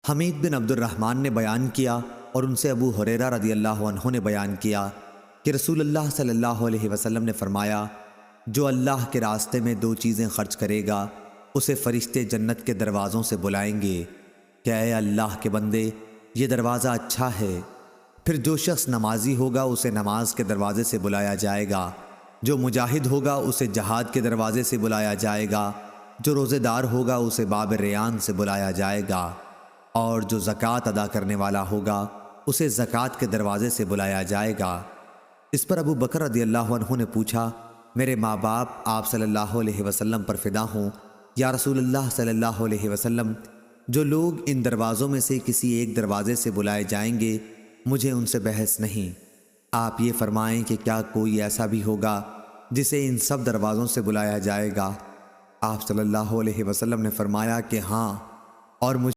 حمید بن عبد الرحمن نے بیان کیا اور ان سے ابو ہریرہ رضی اللہ عنہ نے بیان کیا کہ رسول اللہ صلی اللہ علیہ وسلم نے فرمایا، جو اللہ کے راستے میں دو چیزیں خرچ کرے گا اسے فرشتے جنت کے دروازوں سے بلائیں گے کہ اے اللہ کے بندے، یہ دروازہ اچھا ہے۔ پھر جو شخص نمازی ہوگا اسے نماز کے دروازے سے بلایا جائے گا، جو مجاہد ہوگا اسے جہاد کے دروازے سے بلایا جائے گا، جو روزے دار ہوگا اسے باب ریان سے بلایا جائے گا، اور جو زکوٰۃ ادا کرنے والا ہوگا اسے زکوٰۃ کے دروازے سے بلایا جائے گا۔ اس پر ابو بکر رضی اللہ عنہ نے پوچھا، میرے ماں باپ آپ صلی اللہ علیہ وسلم پر فدا ہوں، یا رسول اللہ صلی اللہ علیہ وسلم، جو لوگ ان دروازوں میں سے کسی ایک دروازے سے بلائے جائیں گے مجھے ان سے بحث نہیں۔ آپ یہ فرمائیں کہ کیا کوئی ایسا بھی ہوگا جسے ان سب دروازوں سے بلایا جائے گا؟ آپ صلی اللہ علیہ وسلم نے فرمایا کہ ہاں، اور مجھے